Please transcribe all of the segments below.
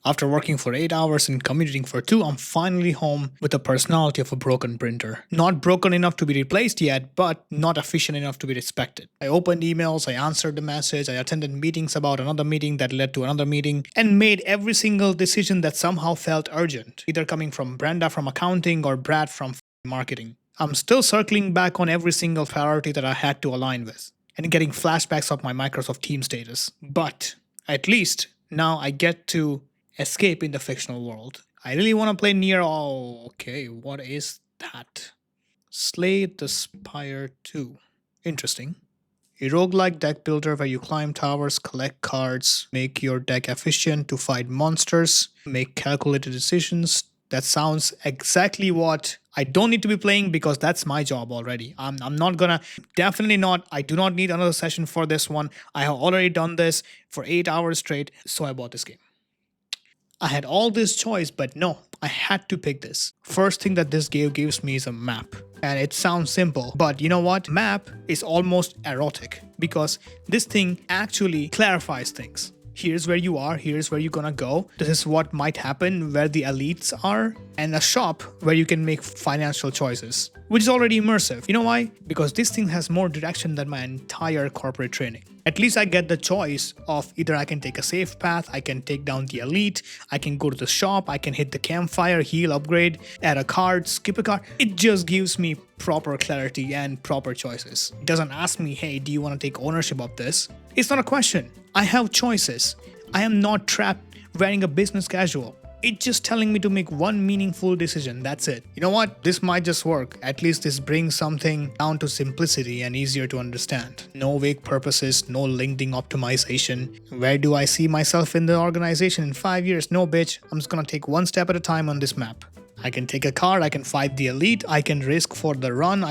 After working for 8 hours and commuting for 2, I'm finally home with the personality of a broken printer. Not broken enough to be replaced yet, but not efficient enough to be respected. I opened emails, I answered the message, I attended meetings about another meeting that led to another meeting, and made every single decision that somehow felt urgent, either coming from Brenda from accounting or Brad from marketing. I'm still circling back on every single priority that I had to align with, and getting flashbacks of my Microsoft Teams status. But at least now I get to escape in the fictional world. I really want to play near. Oh, okay, what is that? Slay the Spire 2. Interesting. A roguelike deck builder where you climb towers, collect cards, make your deck efficient to fight monsters, make calculated decisions. That sounds exactly what I don't need to be playing because that's my job already. I'm not gonna, definitely not. I do not need another session for this one. I have already done this for 8 hours straight, so I bought this game. I had all this choice, but no, I had to pick this. First thing that this game gives me is a map. And it sounds simple, but you know what? Map is almost erotic because this thing actually clarifies things. Here's where you are, here's where you're gonna go. This is what might happen where the elites are, and a shop where you can make financial choices, which is already immersive. You know why? Because this thing has more direction than my entire corporate training. At least I get the choice of either I can take a safe path, I can take down the elite, I can go to the shop, I can hit the campfire, heal, upgrade, add a card, skip a card. It just gives me proper clarity and proper choices. It doesn't ask me, hey, do you want to take ownership of this? It's not a question. I have choices. I am not trapped wearing a business casual. It's just telling me to make one meaningful decision. That's it. You know what? This might just work. At least this brings something down to simplicity and easier to understand. No vague purposes, no LinkedIn optimization. Where do I see myself in the organization in 5 years? No, bitch. I'm just gonna take one step at a time on this map. I can take a card, I can fight the elite, I can risk for the run,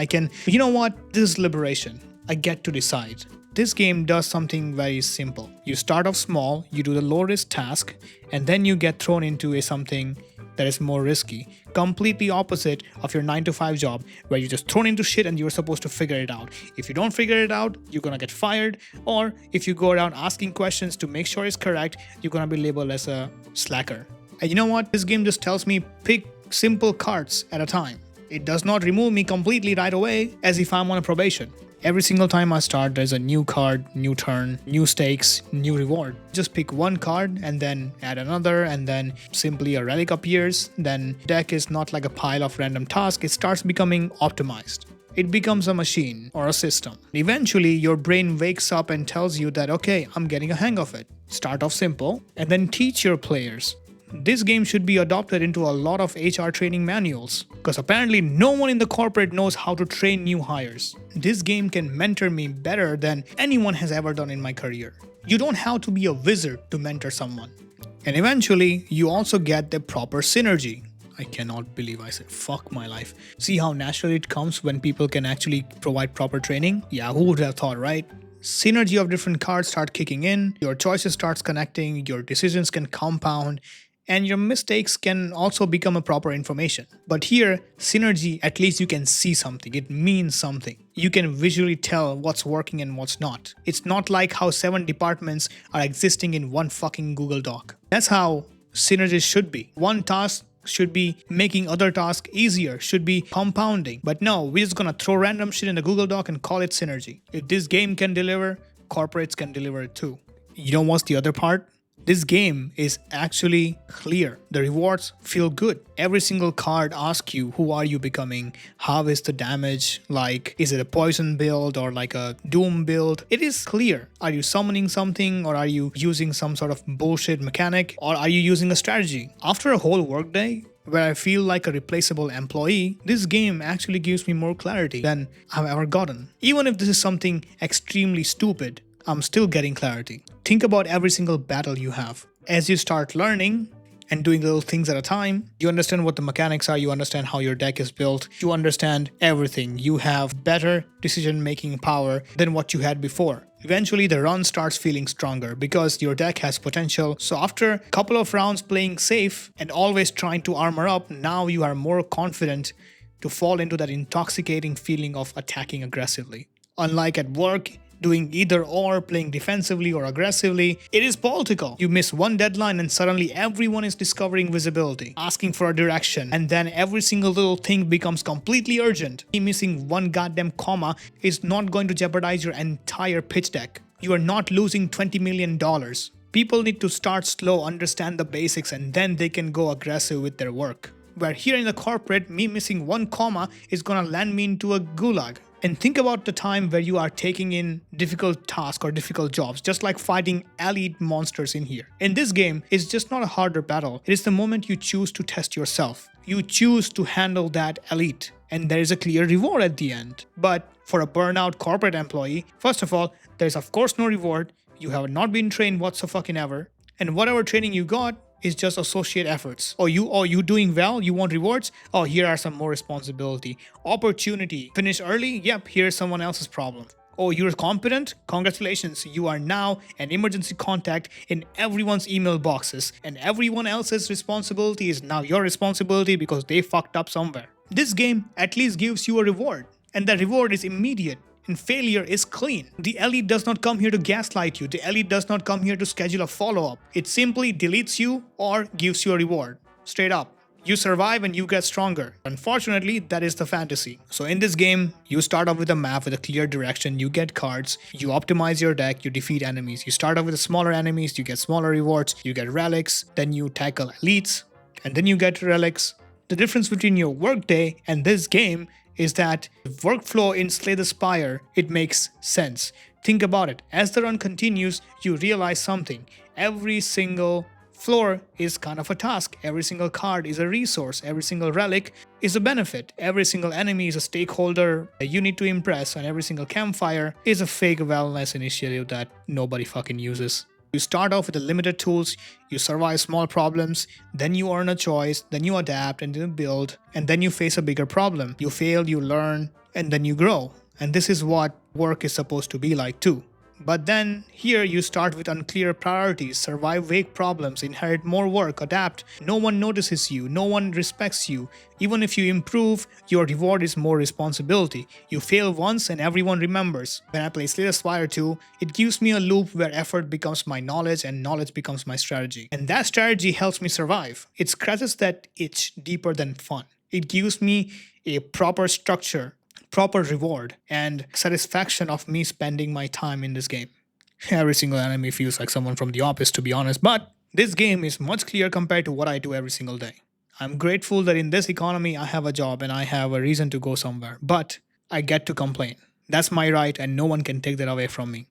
You know what? This is liberation. I get to decide. This game does something very simple. You start off small, you do the low risk task, and then you get thrown into something that is more risky. Completely opposite of your 9 to 5 job where you're just thrown into shit and you're supposed to figure it out. If you don't figure it out, you're gonna get fired, or if you go around asking questions to make sure it's correct, you're gonna be labeled as a slacker. And you know what? This game just tells me pick simple cards at a time. It does not remove me completely right away as if I'm on a probation. Every single time I start, there's a new card, new turn, new stakes, new reward. Just pick one card and then add another, and then simply a relic appears. Then deck is not like a pile of random tasks, it starts becoming optimized. It becomes a machine or a system. Eventually, your brain wakes up and tells you that, okay, I'm getting a hang of it. Start off simple and then teach your players. This game should be adopted into a lot of HR training manuals, because apparently no one in the corporate knows how to train new hires. This game can mentor me better than anyone has ever done in my career. You don't have to be a wizard to mentor someone. And eventually, you also get the proper synergy. I cannot believe I said fuck my life. See how naturally it comes when people can actually provide proper training? Yeah, who would have thought, right? Synergy of different cards start kicking in, your choices starts connecting, your decisions can compound, and your mistakes can also become a proper information. But here, synergy, at least you can see something. It means something. You can visually tell what's working and what's not. It's not like how 7 departments are existing in one fucking Google Doc. That's how synergy should be. One task should be making other tasks easier, should be compounding. But no, we're just gonna throw random shit in the Google Doc and call it synergy. If this game can deliver, corporates can deliver it too. You know what's the other part? This game is actually clear. The rewards feel good. Every single card asks you, who are you becoming? How is the damage? Like, is it a poison build or like a doom build? It is clear. Are you summoning something, or are you using some sort of bullshit mechanic, or are you using a strategy? After a whole workday where I feel like a replaceable employee, this game actually gives me more clarity than I've ever gotten. Even if this is something extremely stupid, I'm still getting clarity. Think about every single battle you have. As you start learning and doing little things at a time, you understand what the mechanics are, you understand how your deck is built, you understand everything. You have better decision-making power than what you had before. Eventually, the run starts feeling stronger because your deck has potential. So after a couple of rounds playing safe and always trying to armor up, now you are more confident to fall into that intoxicating feeling of attacking aggressively. Unlike at work, doing either or, playing defensively or aggressively. It is political. You miss one deadline and suddenly everyone is discovering visibility, asking for a direction, and then every single little thing becomes completely urgent. Missing one goddamn comma is not going to jeopardize your entire pitch deck. You are not losing $20 million. People need to start slow, understand the basics, and then they can go aggressive with their work. Where here in the corporate, me missing one comma is gonna land me into a gulag. And think about the time where you are taking in difficult tasks or difficult jobs, just like fighting elite monsters in here. In this game, it's just not a harder battle. It is the moment you choose to test yourself. You choose to handle that elite, and there is a clear reward at the end. But for a burnout corporate employee, first of all, there's of course no reward. You have not been trained whatsoever, and whatever training you got is just associate efforts. You doing well, you want rewards? Oh, here are some more responsibility. Opportunity. Finish early? Yep, here's someone else's problem. Oh, you're competent? Congratulations, you are now an emergency contact in everyone's email boxes, and everyone else's responsibility is now your responsibility because they fucked up somewhere. This game at least gives you a reward, and the reward is immediate. And failure is clean. The elite does not come here to gaslight you. The elite does not come here to schedule a follow-up. It simply deletes you or gives you a reward. Straight up. You survive and you get stronger. Unfortunately, that is the fantasy. So in this game, you start off with a map with a clear direction, you get cards, you optimize your deck, you defeat enemies. You start off with the smaller enemies, you get smaller rewards, you get relics, then you tackle elites, and then you get relics. The difference between your workday and this game is that the workflow in Slay the Spire, it makes sense. Think about it. As the run continues, you realize something. Every single floor is kind of a task. Every single card is a resource. Every single relic is a benefit. Every single enemy is a stakeholder that you need to impress. And every single campfire is a fake wellness initiative that nobody fucking uses. You start off with the limited tools, you survive small problems, then you earn a choice, then you adapt and then build, and then you face a bigger problem. You fail, you learn, and then you grow. And this is what work is supposed to be like too. But then here you start with unclear priorities, survive vague problems, inherit more work, adapt. No one notices you, no one respects you. Even if you improve, your reward is more responsibility. You fail once and everyone remembers. When I play Slay the Spire 2, it gives me a loop where effort becomes my knowledge and knowledge becomes my strategy. And that strategy helps me survive. It scratches that itch deeper than fun. It gives me a proper structure, proper reward, and satisfaction of me spending my time in this game. Every single enemy feels like someone from the office, to be honest, but this game is much clearer compared to what I do every single day. I'm grateful that in this economy I have a job and I have a reason to go somewhere, but I get to complain. That's my right and no one can take that away from me.